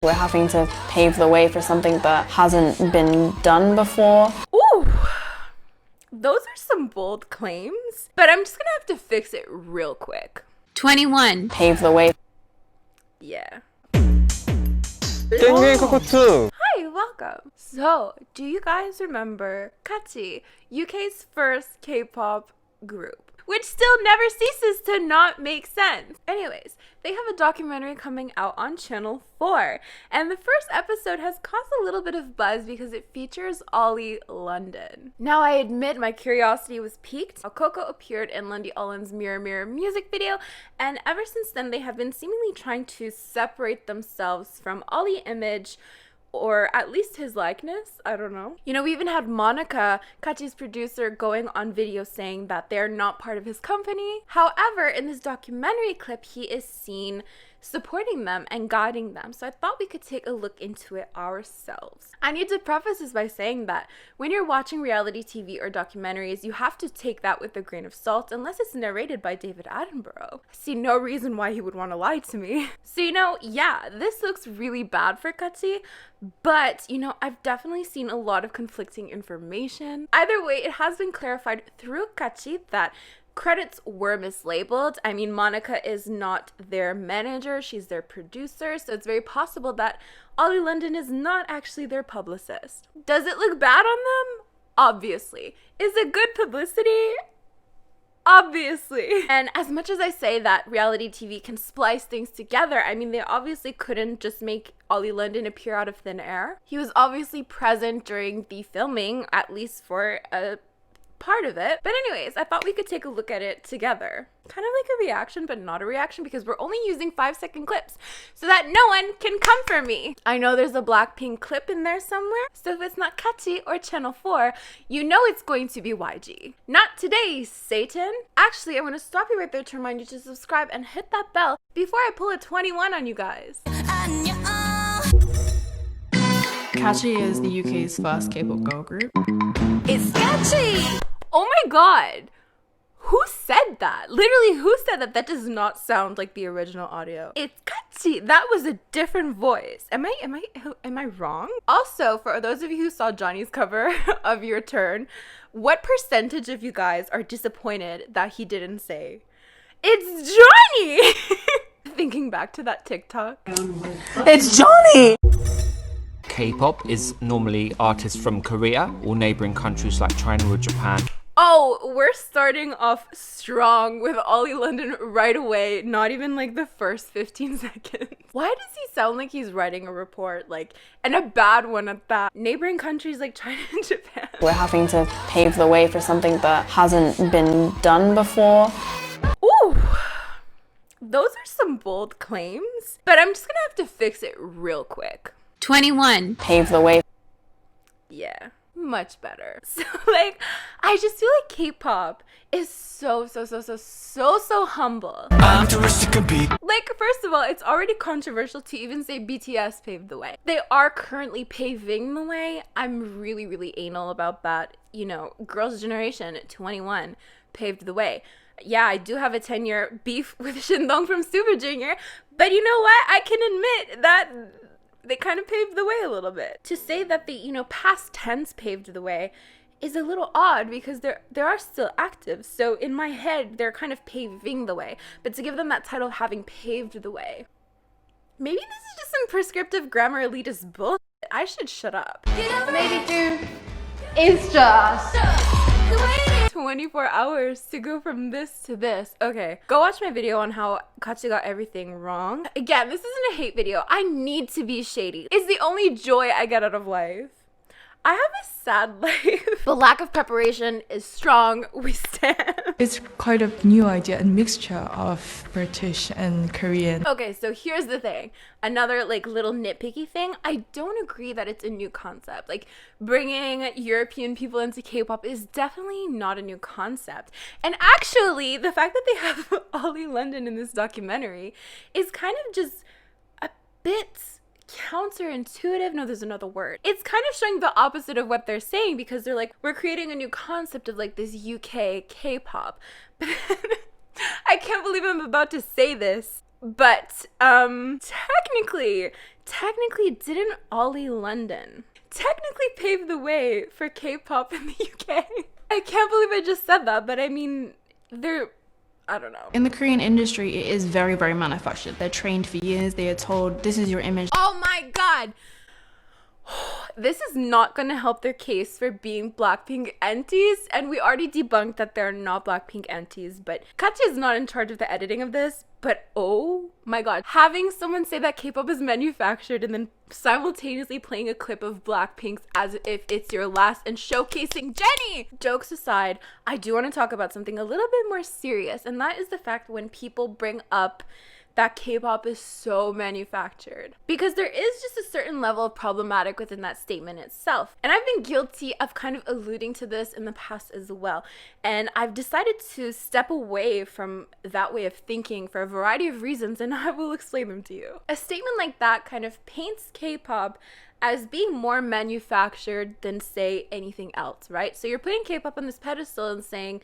We're having to pave the way for something that hasn't been done before. Ooh, those are some bold claims, but I'm just gonna have to fix it real quick. 21. Pave the way. Yeah. 땡땡 Hi, welcome. So, do you guys remember Kaachi, UK's first K-pop group? Which still never ceases to not make sense. Anyways, they have a documentary coming out on Channel 4. And the first episode has caused a little bit of buzz because it features Oli London. Now, I admit my curiosity was piqued. Coco appeared in Lundy Allen's Mirror Mirror music video. And ever since then, they have been seemingly trying to separate themselves from Oli image, or at least his likeness. I don't know. You know, we even had Monica, Kaachi's producer, going on video saying that they're not part of his company. However, in this documentary clip, he is seen supporting them and guiding them. So I thought we could take a look into it ourselves. I need to preface this by saying that when you're watching reality TV or documentaries, you have to take that with a grain of salt unless it's narrated by David Attenborough. I see no reason why he would want to lie to me. So, you know, yeah, this looks really bad for Kaachi, but, you know, I've definitely seen a lot of conflicting information. Either way, it has been clarified through Kaachi that credits were mislabeled. I mean, Monica is not their manager, she's their producer, so it's very possible that Oli London is not actually their publicist. Does it look bad on them? Obviously. Is it good publicity? Obviously. And as much as I say that reality TV can splice things together, I mean, they obviously couldn't just make Oli London appear out of thin air. He was obviously present during the filming, at least for a part of it. But anyways, I thought we could take a look at it together. Kind of like a reaction, but not a reaction because we're only using 5-second clips so that no one can come for me. I know there's a Blackpink clip in there somewhere, so if it's not Kaachi or Channel 4, you know it's going to be YG. Not today, Satan. Actually, I want to stop you right there to remind you to subscribe and hit that bell before I pull a 21 on you guys. Kaachi is the UK's first K-pop girl group. It's Kaachi! Oh my god! Who said that? Literally, who said that? That does not sound like the original audio. It's Kaachi. That was a different voice. Am I wrong? Also, for those of you who saw Johnny's cover of Your Turn, what percentage of you guys are disappointed that he didn't say, "It's Johnny"? Thinking back to that TikTok. It's Johnny! K-pop is normally artists from Korea or neighboring countries like China or Japan. Oh, we're starting off strong with Oli London right away, not even like the first 15 seconds. Why does he sound like he's writing a report, like, and a bad one at that? Neighboring countries like China and Japan. We're having to pave the way for something that hasn't been done before. Ooh, those are some bold claims, but I'm just gonna have to fix it real quick. 21. Pave the way. Yeah, much better. So, like, I just feel like K-pop is so humble. I'm too rich to compete. Like, first of all, it's already controversial to even say BTS paved the way. They are currently paving the way. I'm really anal about that. You know, Girls' Generation 21 paved the way. Yeah, I do have a 10-year beef with Shindong from Super Junior, but you know what? I can admit that they kind of paved the way a little bit. To say that the, you know, past tense paved the way is a little odd because they are still active. So in my head, they're kind of paving the way. But to give them that title of having paved the way, maybe this is just some prescriptive grammar elitist bullshit. I should shut up. Maybe dude, it's just 24 hours to go from this to this. Okay, go watch my video on how Kaachi got everything wrong. Again, this isn't a hate video. I need to be shady. It's the only joy I get out of life. I have a sad life. The lack of preparation is strong. We stand. It's quite a new idea, a mixture of British and Korean. Okay, so here's the thing. Another like little nitpicky thing. I don't agree that it's a new concept. Like bringing European people into K-pop is definitely not a new concept. And actually, the fact that they have Oli London in this documentary is kind of just a bit counterintuitive. No, there's another word. It's kind of showing the opposite of what they're saying because they're like, we're creating a new concept of like this UK K-pop. But I can't believe I'm about to say this, but technically technically, didn't Oli London technically pave the way for K-pop in the UK? I can't believe I just said that, but I mean, I don't know. In the Korean industry, it is very, very manufactured. They're trained for years. They are told, this is your image. Oh my god! This is not going to help their case for being Blackpink antis, and we already debunked that they're not Blackpink antis, but Kaachi is not in charge of the editing of this, but oh my god, having someone say that K-pop is manufactured and then simultaneously playing a clip of Blackpink's as if it's your last and showcasing Jennie! Jokes aside, I do want to talk about something a little bit more serious, and that is the fact when people bring up that K-pop is so manufactured, because there is just a certain level of problematic within that statement itself. And I've been guilty of kind of alluding to this in the past as well. And I've decided to step away from that way of thinking for a variety of reasons, and I will explain them to you. A statement like that kind of paints K-pop as being more manufactured than, say, anything else, right? So you're putting K-pop on this pedestal and saying,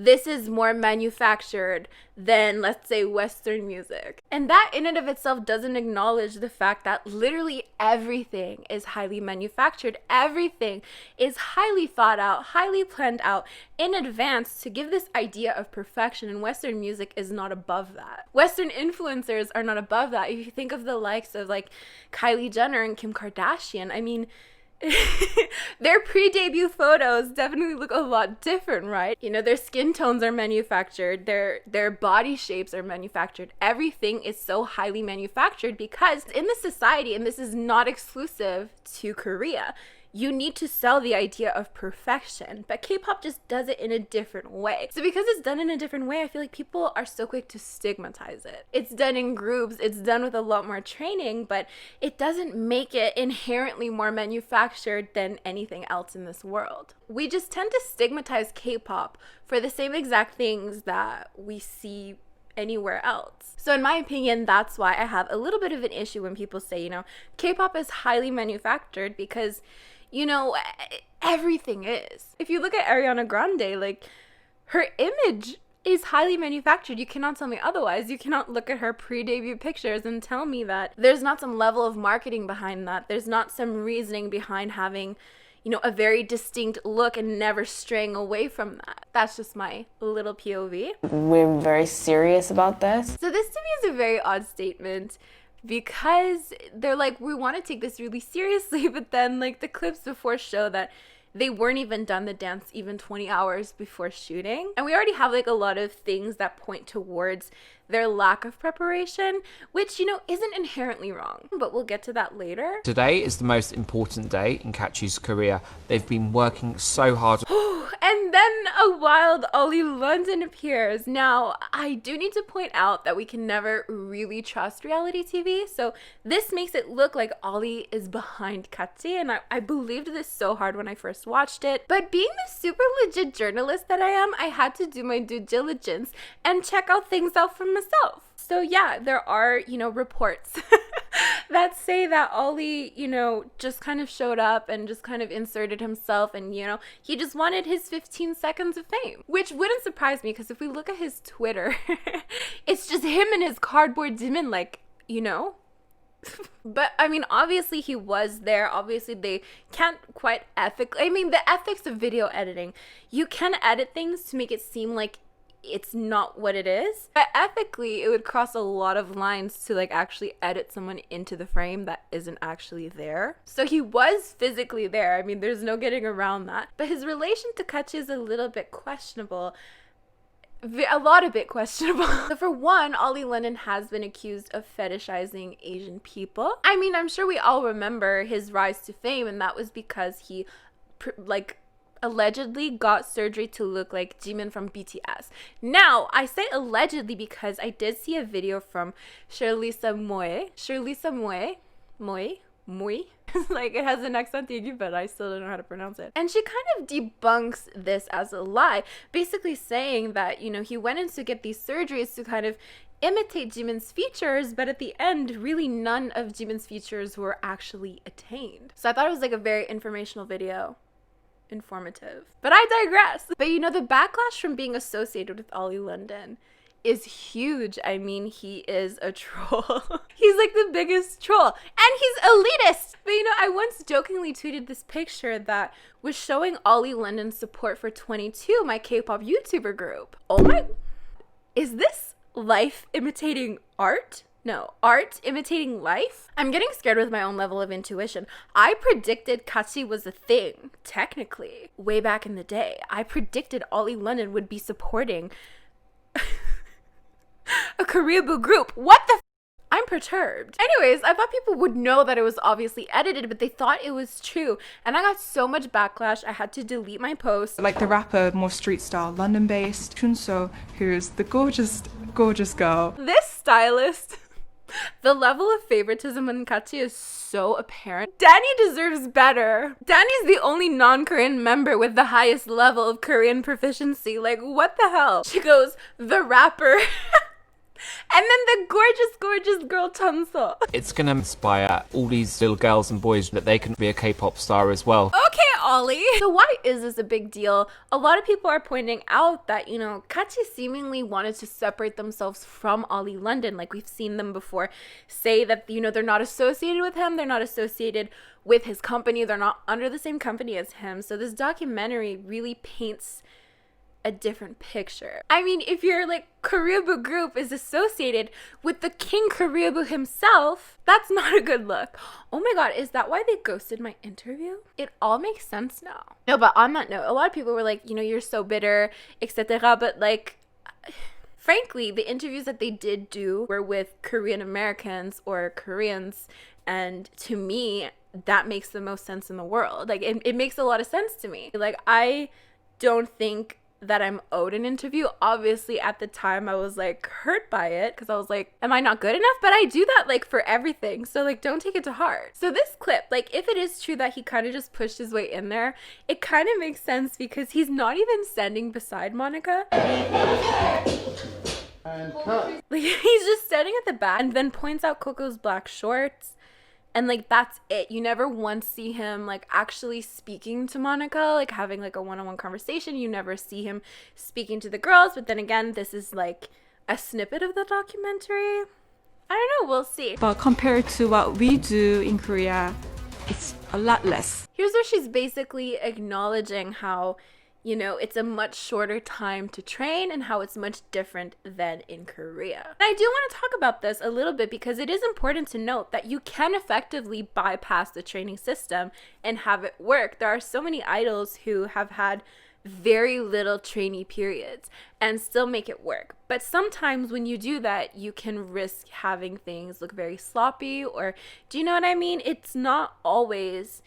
this is more manufactured than, let's say, Western music. And that in and of itself doesn't acknowledge the fact that literally everything is highly manufactured. Everything is highly thought out, highly planned out in advance to give this idea of perfection. And Western music is not above that. Western influencers are not above that. If you think of the likes of like Kylie Jenner and Kim Kardashian, I mean, their pre-debut photos definitely look a lot different, right? You know, their skin tones are manufactured, their body shapes are manufactured. Everything is so highly manufactured because in this society, and this is not exclusive to Korea, you need to sell the idea of perfection, but K-pop just does it in a different way. So because it's done in a different way, I feel like people are so quick to stigmatize it. It's done in groups, it's done with a lot more training, but it doesn't make it inherently more manufactured than anything else in this world. We just tend to stigmatize K-pop for the same exact things that we see anywhere else. So in my opinion, that's why I have a little bit of an issue when people say, you know, K-pop is highly manufactured, because you know, everything is. If you look at Ariana Grande, like, her image is highly manufactured. You cannot tell me otherwise. You cannot look at her pre-debut pictures and tell me that there's not some level of marketing behind that. There's not some reasoning behind having, you know, a very distinct look and never straying away from that. That's just my little POV. We're very serious about this. So this to me is a very odd statement, because they're like, we want to take this really seriously, but then like the clips before show that they weren't even done the dance even 20 hours before shooting. And we already have like a lot of things that point towards their lack of preparation, which, you know, isn't inherently wrong, but we'll get to that later. Today is the most important day in Kaachi's career. They've been working so hard. And then a wild Oli London appears. Now, I do need to point out that we can never really trust reality TV, so this makes it look like Oli is behind Kaachi, and I believed this so hard when I first watched it. But being the super legit journalist that I am, I had to do my due diligence and check out things out for myself. So yeah, there are, you know, reports that say that Oli, you know, just kind of showed up and just kind of inserted himself, and, you know, he just wanted his 15 seconds of fame, which wouldn't surprise me, because if we look at his Twitter, it's just him and his cardboard demon, like, you know. But I mean, obviously he was there. Obviously they can't quite I mean, the ethics of video editing, you can edit things to make it seem like it's not what it is, but ethically it would cross a lot of lines to like actually edit someone into the frame that isn't actually there. So he was physically there. I mean, there's no getting around that. But his relation to Kaachi is a little bit questionable. A lot of bit questionable. So for one, Oli London has been accused of fetishizing Asian people. I mean, I'm sure we all remember his rise to fame, and that was because he allegedly got surgery to look like Jimin from BTS. Now, I say allegedly because I did see a video from Charlisa Moy. Like, it has an accent, but I still don't know how to pronounce it. And she kind of debunks this as a lie, basically saying that, you know, he went in to get these surgeries to kind of imitate Jimin's features, but at the end, really none of Jimin's features were actually attained. So I thought it was like a very informational video. Informative. But I digress. But you know, the backlash from being associated with Oli London is huge. I mean, he is a troll. He's like the biggest troll. And he's elitist. But you know, I once jokingly tweeted this picture that was showing Oli London's support for 22, my K-pop YouTuber group. Oh my... Is this life imitating art? No, art imitating life? I'm getting scared with my own level of intuition. I predicted Kaachi was a thing, technically, way back in the day. I predicted Oli London would be supporting a Koreaboo group. What the f? I'm perturbed. Anyways, I thought people would know that it was obviously edited, but they thought it was true. And I got so much backlash, I had to delete my post. Like the rapper, more street style, London-based, Chunso, who's the gorgeous, gorgeous girl. This stylist... The level of favoritism in Kaachi is so apparent. Danny deserves better. Danny's the only non-Korean member with the highest level of Korean proficiency. Like, what the hell? She goes, the rapper. And then the gorgeous, gorgeous girl Chunso. It's gonna inspire all these little girls and boys that they can be a K-pop star as well. Okay, Ollie. So why is this a big deal? A lot of people are pointing out that, you know, Kaachi seemingly wanted to separate themselves from Oli London. Like, we've seen them before say that, you know, they're not associated with him. They're not associated with his company. They're not under the same company as him. So this documentary really paints a different picture. I mean, if your like Koreaboo group is associated with the King Koreaboo himself, that's not a good look. Oh my god, is that why they ghosted my interview? It all makes sense now. No, but on that note, a lot of people were like, you know, you're so bitter, etc. But like, frankly, the interviews that they did do were with Korean Americans or Koreans, and to me, that makes the most sense in the world. Like, it makes a lot of sense to me. Like, I don't think that I'm owed an interview. Obviously, at the time, I was like hurt by it because I was like, am I not good enough? But I do that like for everything. So like, don't take it to heart. So this clip, like if it is true that he kind of just pushed his way in there, it kind of makes sense because he's not even standing beside Monica. Like, he's just standing at the back and then points out Coco's black shorts. And like, that's it. You never once see him like actually speaking to Monica, like having like a one-on-one conversation. You never see him speaking to the girls. But then again, this is like a snippet of the documentary. I don't know, we'll see. But compared to what we do in Korea, it's a lot less. Here's where she's basically acknowledging how, you know, it's a much shorter time to train and how it's much different than in Korea. And I do want to talk about this a little bit because it is important to note that you can effectively bypass the training system and have it work. There are so many idols who have had very little trainee periods and still make it work. But sometimes when you do that, you can risk having things look very sloppy, or do you know what I mean? It's not always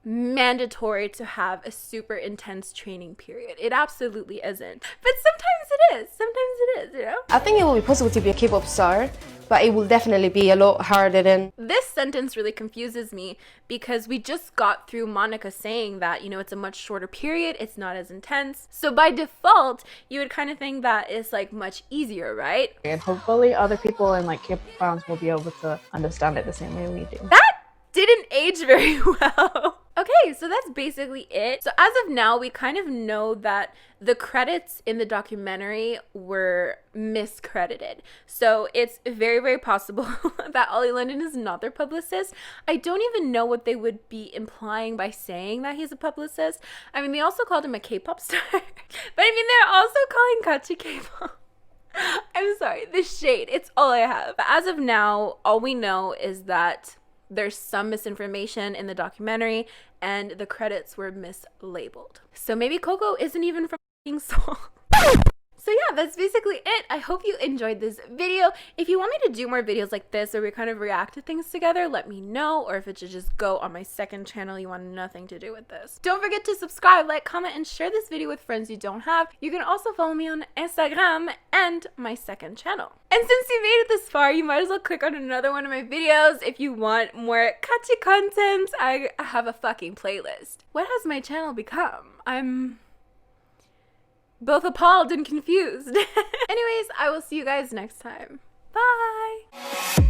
mandatory to have a super intense training period. It absolutely isn't. But sometimes it is. Sometimes it is, you know? I think it will be possible to be a K-pop star, but it will definitely be a lot harder than... This sentence really confuses me because we just got through Monica saying that, you know, it's a much shorter period, it's not as intense. So by default, you would kind of think that it's like much easier, right? And hopefully other people in like K-pop fans will be able to understand it the same way we do. That didn't age very well. Okay, so that's basically it. So as of now, we kind of know that the credits in the documentary were miscredited. So it's very, very possible that Oli London is not their publicist. I don't even know what they would be implying by saying that he's a publicist. I mean, they also called him a K-pop star. But I mean, they're also calling Kaachi K-pop. I'm sorry, the shade, it's all I have. But as of now, all we know is that there's some misinformation in the documentary and the credits were mislabeled. So maybe Coco isn't even from Seoul. So yeah, that's basically it. I hope you enjoyed this video. If you want me to do more videos like this where we kind of react to things together, let me know. Or if it should just go on my second channel, you want nothing to do with this. Don't forget to subscribe, like, comment, and share this video with friends you don't have. You can also follow me on Instagram and my second channel. And since you made it this far, you might as well click on another one of my videos if you want more Kaachi content. I have a fucking playlist. What has my channel become? I'm both appalled and confused. Anyways, I will see you guys next time. Bye!